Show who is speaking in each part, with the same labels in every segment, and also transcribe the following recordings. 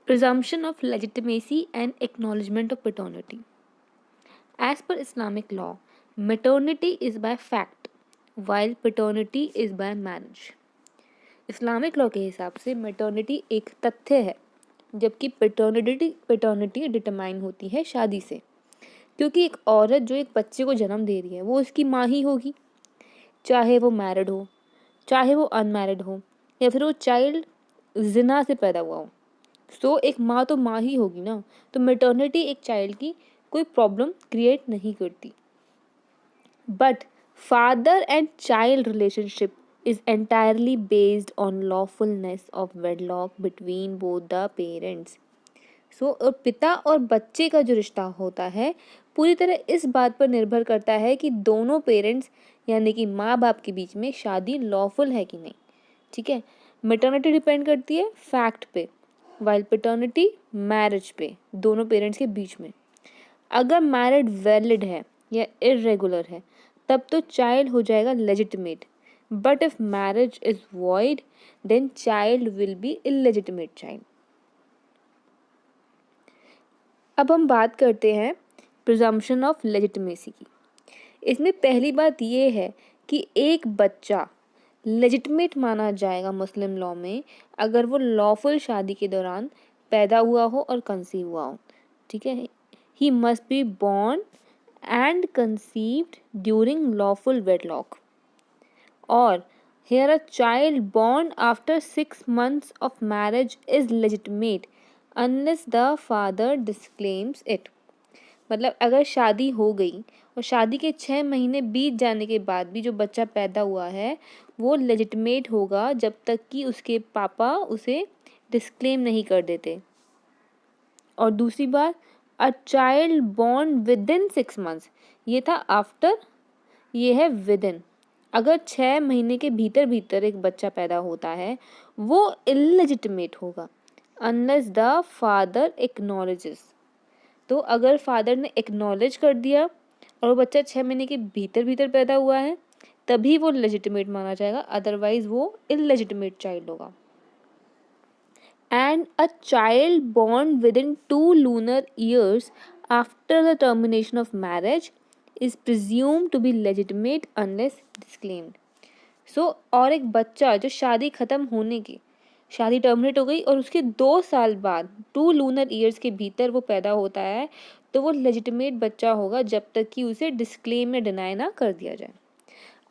Speaker 1: Presumption of legitimacy and acknowledgement of paternity. As per Islamic law, maternity is by fact, while paternity is by marriage. Islamic law के हिसाब से maternity एक तथ्य है, जबकि paternity determine होती है शादी से, क्योंकि एक औरत जो एक बच्चे को जन्म दे रही है वो उसकी माँ ही होगी, चाहे वो मैरिड हो, चाहे वो अनमैरिड हो, या फिर वो चाइल्ड जिना से पैदा हुआ हो। सो एक माँ तो माँ ही होगी ना, तो मैटर्निटी एक चाइल्ड की कोई प्रॉब्लम क्रिएट नहीं करती। But father and child relationship is entirely based on lawfulness of wedlock between both the parents. और पिता और बच्चे का जो रिश्ता होता है पूरी तरह इस बात पर निर्भर करता है कि दोनों पेरेंट्स यानी कि माँ बाप के बीच में शादी लॉफुल है कि नहीं। ठीक है, मैटर्निटी डिपेंड करती है फैक्ट पे, वाइल पैटर्निटी मैरिज पे, दोनों पेरेंट्स के बीच में। अगर मैरिड वैलिड है या इरेगुलर है तब तो चाइल्ड हो जाएगा legitimate, but if marriage is void then child will be illegitimate child. अब हम बात करते हैं प्रिजम्पशन ऑफ लेजिटिमेसी की। इसमें पहली बात ये है कि एक बच्चा लेजिटिमेट माना जाएगा मुस्लिम लॉ में अगर वो लॉफुल शादी के दौरान पैदा हुआ हो और कंसीव हुआ हो। ठीक है, ही must be born and conceived during lawful wedlock, और here a child born after 6 months of marriage is legitimate unless the father disclaims it। मतलब अगर शादी हो गई और शादी के 6 महीने बीत जाने के बाद भी जो बच्चा पैदा हुआ है वो लेजिटिमेट होगा जब तक कि उसके पापा उसे डिस्क्लेम नहीं कर देते। और दूसरी बात, a child born with in 6 months, ये था आफ्टर, ये है विद इन। अगर 6 महीने के भीतर भीतर एक बच्चा पैदा होता है वो इलेजिटिमेट होगा अनलेस द फादर एक्नॉलेजेस। तो अगर फादर ने एक्नॉलेज कर दिया और वो बच्चा 6 महीने के भीतर भीतर पैदा हुआ है तभी वो लेजिटिमेट माना जाएगा, अदरवाइज वो इलेजिटिमेट चाइल्ड होगा। And a child born with in 2 lunar years after the termination of marriage is presumed to be legitimate unless disclaimed। और एक बच्चा जो शादी ख़त्म होने की, शादी टर्मिनेट हो गई और उसके 2 साल बाद 2 lunar years के भीतर वो पैदा होता है तो वो लेजिटिमेट बच्चा होगा जब तक कि उसे डिस्क्लेम या डिनाई ना कर दिया जाए।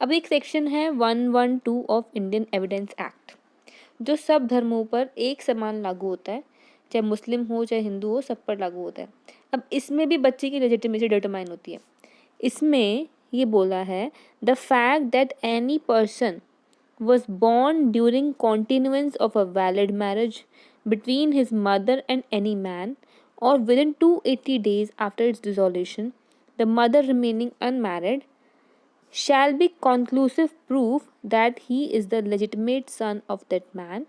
Speaker 1: अब एक सेक्शन है 112 ऑफ इंडियन एविडेंस एक्ट जो सब धर्मों पर एक समान लागू होता है, चाहे मुस्लिम हो चाहे हिंदू हो, सब पर लागू होता है। अब इसमें भी बच्चे की लेजिटिमेसी डिटरमाइन होती है। इसमें ये बोला है the fact that any person was born during continuance of a valid marriage between his mother and any man, or within 280 days after its dissolution, the mother remaining unmarried, shall be conclusive proof that he is the legitimate son of that man,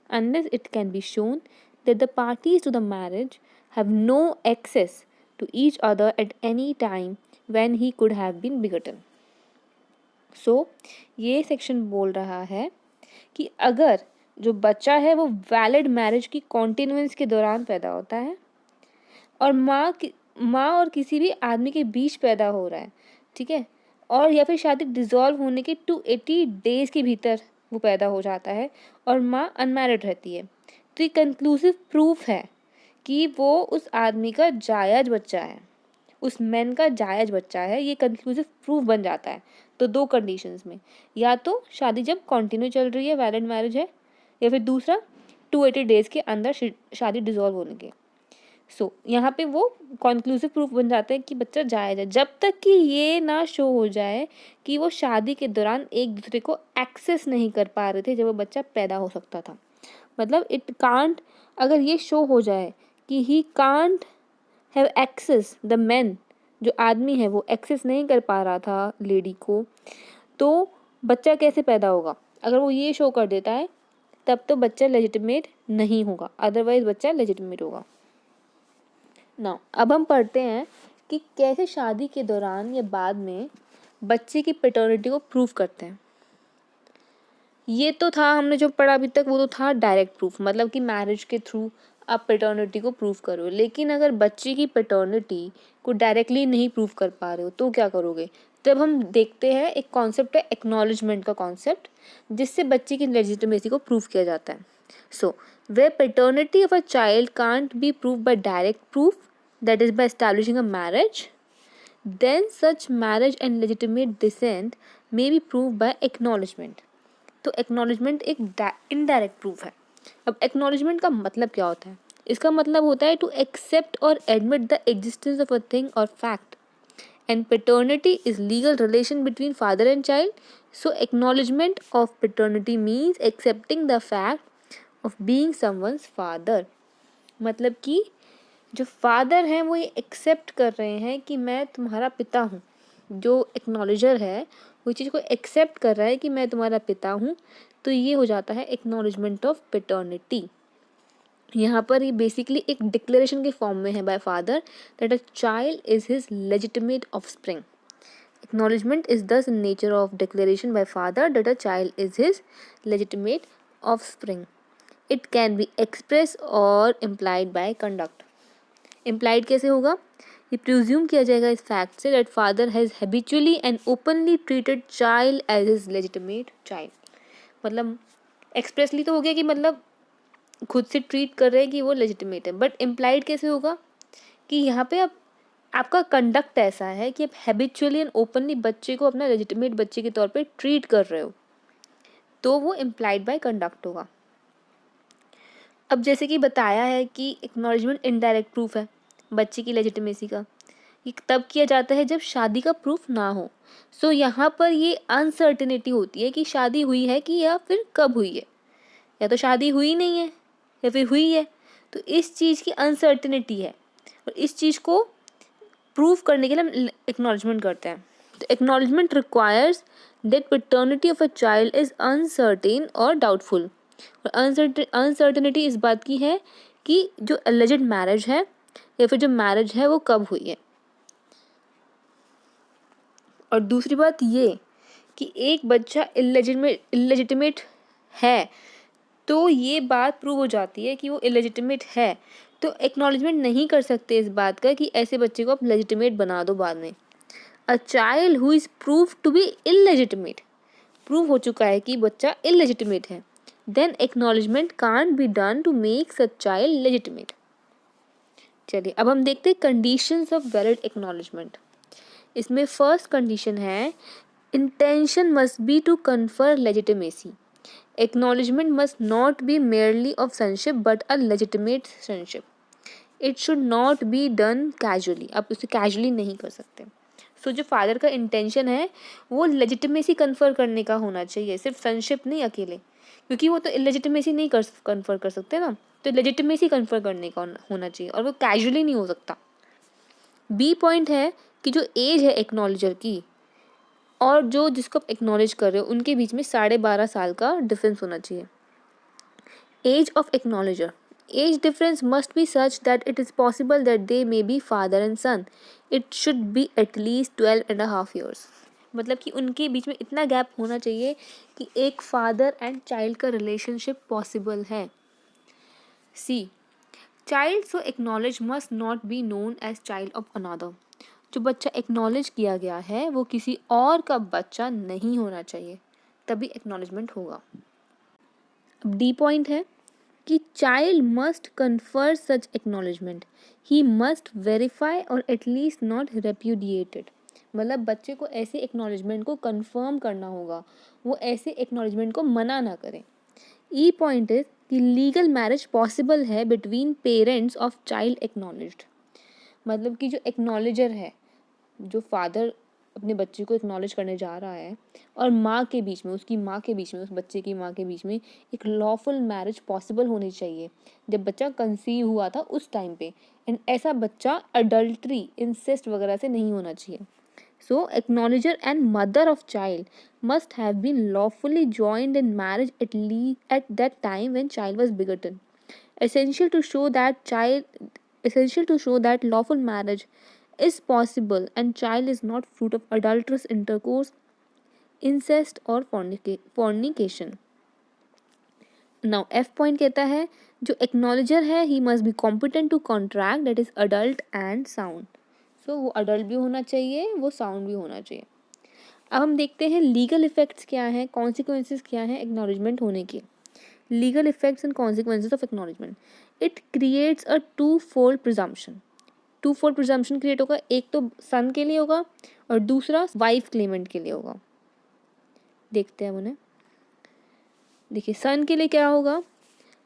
Speaker 1: unless it can be shown that the parties to the marriage have no access to each other at any time when he could have been begotten। ये section बोल रहा है कि अगर जो बच्चा है वो वैलिड मैरिज की कॉन्टिन्यूएंस के दौरान पैदा होता है और माँ और किसी भी आदमी के बीच पैदा हो रहा है, ठीक है, और या फिर शादी डिसॉल्व होने के 280 डेज के भीतर वो पैदा हो जाता है और माँ अनमैरिड रहती है, तो ये कंक्लूसिव प्रूफ है कि वो उस आदमी का जायज़ बच्चा है, उस मैन का जायज़ बच्चा है। ये कंक्लूसिव प्रूफ बन जाता है। तो 2 कंडीशंस में, या तो शादी जब कंटिन्यू चल रही है, वैलिड मैरिज है, या फिर दूसरा 280 डेज़ के अंदर शादी डिसॉल्व होने के। यहाँ पे वो कंक्लूसिव प्रूफ बन जाता है कि बच्चा जायज़ है, जब तक कि ये ना शो हो जाए कि वो शादी के दौरान एक दूसरे को एक्सेस नहीं कर पा रहे थे जब वो बच्चा पैदा हो सकता था। मतलब इट कांट, अगर ये शो हो जाए कि he can't have access, the man जो आदमी है वो एक्सेस नहीं कर पा रहा था लेडी को, तो बच्चा कैसे पैदा होगा? अगर वो ये शो कर देता है तब तो बच्चा लेजिटिमेट नहीं होगा, अदरवाइज बच्चा लेजिटिमेट होगा। नाउ अब हम पढ़ते हैं कि कैसे शादी के दौरान या बाद में बच्चे की पैटर्निटी को प्रूव करते हैं। ये तो था हमने जो पढ़ा अभी तक, वो तो था डायरेक्ट प्रूफ, मतलब कि मैरिज के थ्रू आप पैटर्निटी को प्रूव करो। लेकिन अगर बच्चे की पैटर्निटी को डायरेक्टली नहीं प्रूव कर पा रहे हो तो क्या करोगे? तब हम देखते हैं एक कॉन्सेप्ट है एक्नॉलेजमेंट का कॉन्सेप्ट, जिससे बच्चे की लेजिटिमेसी को प्रूव किया जाता है। सो where paternity of a child can't be proved by direct proof, that is by establishing a marriage, then such marriage and legitimate descent may be proved by acknowledgement। तो acknowledgement एक indirect proof है। अब acknowledgement का मतलब क्या होता है? इसका मतलब होता है टू एक्सेप्ट और admit the existence of a thing और fact, and paternity is legal relation between father and child. So acknowledgement of paternity means accepting the fact of being someone's father. मतलब कि जो फादर हैं वो ये accept कर रहे हैं कि मैं तुम्हारा पिता हूँ। जो एक्नॉलेजर है वो चीज़ को एक्सेप्ट कर रहा है कि मैं तुम्हारा पिता हूँ, तो ये हो जाता है एक्नॉलेजमेंट ऑफ पेटर्निटी। यहाँ पर ये बेसिकली एक डिक्लेरेशन के फॉर्म में है bye father that a child is his legitimate offspring. Acknowledgement is thus in nature of declaration by father that a child is his legitimate offspring. It can be expressed or implied by conduct. Implied कैसे होगा? ये presume किया जाएगा इस fact से that father has habitually and openly treated child as his legitimate child। मतलब expressly तो हो गया कि मतलब खुद से ट्रीट कर रहे हैं कि वो लेजिटिमेट है, बट इम्प्लाइड कैसे होगा कि यहाँ पे अब आपका कंडक्ट ऐसा है कि आप हैबिचुअली एंड ओपनली बच्चे को अपना लेजिटिमेट बच्चे के तौर पे ट्रीट कर रहे हो, तो वो इम्प्लाइड बाय कंडक्ट होगा। अब जैसे कि बताया है कि एक्नॉलेजमेंट इनडायरेक्ट प्रूफ है बच्चे की लेजिटिमेसी का, ये तब किया जाता है जब शादी का प्रूफ ना हो। सो यहाँ पर ये अनसर्टेनिटी होती है कि शादी हुई है कि या फिर कब हुई है, या तो शादी हुई नहीं है या फिर हुई है। तो इस चीज़ की अनसर्टेनिटी है और इस चीज़ को प्रूव करने के लिए हम एक्नॉलेजमेंट करते हैं। तो acknowledgement requires that paternity of a child is uncertain और डाउटफुल। और अनसर्टेनिटी इस बात की है कि जो एलिजेड मैरिज है या फिर जो मैरिज है वो कब हुई है। और दूसरी बात ये कि एक बच्चा इलेजिटिमेट है, तो ये बात प्रूव हो जाती है कि वो इलेजिटिमेट है, तो एक्नॉलेजमेंट नहीं कर सकते इस बात का कि ऐसे बच्चे को आप लेजिटिमेट बना दो बाद में। A child who is prove to be illegitimate, prove हो चुका है कि बच्चा इलेजिटिमेट है, then acknowledgement can't be done to make such child legitimate. चलिए अब हम देखते हैं कंडीशंस ऑफ वैलिड एक्नॉलेजमेंट। इसमें फर्स्ट कंडीशन है intention must be to confer legitimacy. Acknowledgement must not be merely of sonship but a legitimate sonship. It should not be done casually। आप उसे casually नहीं कर सकते। सो जो फादर का intention है वो लेजिटिमेसी कन्फर करने का होना चाहिए, सिर्फ सनशिप नहीं अकेले, क्योंकि वो तो इलेजिटिमेसी नहीं कन्फर कर सकते ना, तो लेजिटिमेसी कन्फर करने का होना चाहिए और वो कैजुअली नहीं हो सकता। बी पॉइंट है कि जो एज है एक्नॉलेजर की और जो जिसको आप एक्नॉलेज कर रहे हो उनके बीच में 12.5 साल का डिफरेंस होना चाहिए। Age of acknowledger, age difference must be such that it is possible that they may be father and son. It should be at least 12.5 years. मतलब कि उनके बीच में इतना गैप होना चाहिए कि एक फादर एंड चाइल्ड का रिलेशनशिप पॉसिबल है। See, child so acknowledge must not be known as child of another. जो बच्चा एक्नॉलेज किया गया है वो किसी और का बच्चा नहीं होना चाहिए, तभी एक्नॉलेजमेंट होगा। अब डी पॉइंट है कि child must confer such acknowledgement, he must verify और एटलीस्ट नॉट रेप्यूडिएटेड। मतलब बच्चे को ऐसे एक्नॉलेजमेंट को कन्फर्म करना होगा, वो ऐसे एक्नॉलेजमेंट को मना ना करें। ई पॉइंट इज कि लीगल मैरिज पॉसिबल है between parents of child acknowledged. मतलब कि जो एक्नॉलेजर है, जो फादर अपने बच्चे को एक्नॉलेज करने जा रहा है और माँ के बीच में, उसकी माँ के बीच में, उस बच्चे की माँ के बीच में एक लॉफुल मैरिज पॉसिबल होनी चाहिए जब बच्चा कंसीव हुआ था उस टाइम पे, एंड ऐसा बच्चा अडल्ट्री इंसेस्ट वगैरह से नहीं होना चाहिए। So acknowledger and mother of child must have been lawfully joined in marriage at that time when child was begotten. essential to show that child essential to show that lawful marriage is possible and child is not fruit of adulterous intercourse, incest or fornication। Now F point कहता है जो acknowledger है ही must be competent to contract, that is adult and sound. सो वो adult भी होना चाहिए, वो साउंड भी होना चाहिए। अब हम देखते हैं लीगल इफेक्ट्स क्या हैं, कॉन्सिक्वेंसेस क्या हैं एक्नॉलेजमेंट होने के। Legal effects and consequences of acknowledgement, it creates a two fold presumption. Two fold presumption create होगा, एक तो सन के लिए होगा और दूसरा वाइफ क्लेमेंट के लिए होगा। देखते हैं उन्हें। देखिए सन के लिए क्या होगा,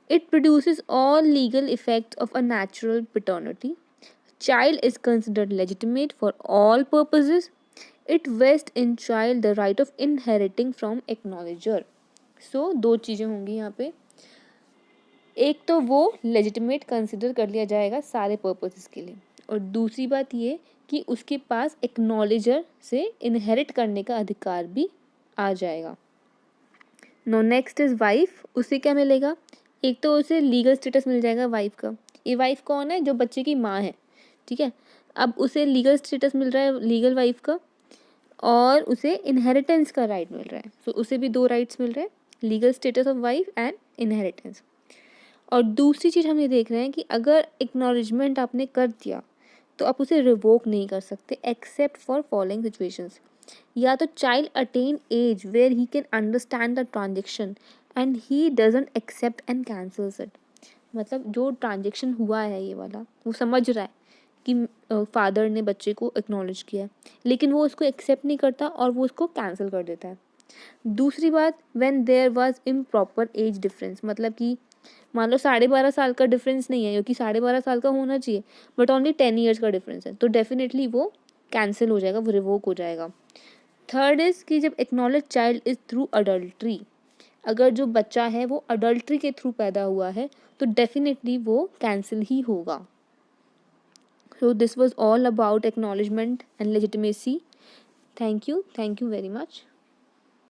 Speaker 1: it produces all legal effects of a natural paternity, child is considered legitimate for all purposes, it vests in child the right of inheriting from acknowledger. सो दो चीज़ें होंगी यहाँ पे, एक तो वो लेजिटिमेट कंसिडर कर लिया जाएगा सारे पर्पसेस के लिए, और दूसरी बात ये कि उसके पास एक्नॉलेजर से इनहेरिट करने का अधिकार भी आ जाएगा। नो नेक्स्ट इज वाइफ, उसे क्या मिलेगा, एक तो उसे लीगल स्टेटस मिल जाएगा वाइफ का। ये वाइफ कौन है, जो बच्चे की माँ है, ठीक है। अब उसे लीगल स्टेटस मिल रहा है लीगल वाइफ का, और उसे इनहेरिटेंस का राइट मिल रहा है। सो उसे भी दो राइट्स मिल रहे हैं, legal status of wife and inheritance. और दूसरी चीज़ हम ये देख रहे हैं कि अगर एक्नॉलेजमेंट आपने कर दिया तो आप उसे रिवोक नहीं कर सकते एक्सेप्ट फॉर फॉलोइंग सिचुएशंस। या तो child attain age where he can understand the transaction and he doesn't accept and cancels it. मतलब जो ट्रांजेक्शन हुआ है ये वाला, वो समझ रहा है कि फादर ने बच्चे को एक्नॉलेज किया है, लेकिन वो उसको एक्सेप्ट नहीं करता और वो उसको कैंसिल कर देता है। दूसरी बात, when there was improper age difference, मतलब कि मान लो 12.5 साल का डिफरेंस नहीं है, क्योंकि 12.5 साल का होना चाहिए, बट ओनली 10 ईयर्स का डिफरेंस है, तो डेफिनेटली वो कैंसिल हो जाएगा, वो रिवोक हो जाएगा। थर्ड इज कि जब acknowledge child is through adultery, अगर जो बच्चा है वो अडल्ट्री के थ्रू पैदा हुआ है तो डेफिनेटली वो कैंसिल ही होगा। So this was all about acknowledgement and legitimacy. Thank you very much.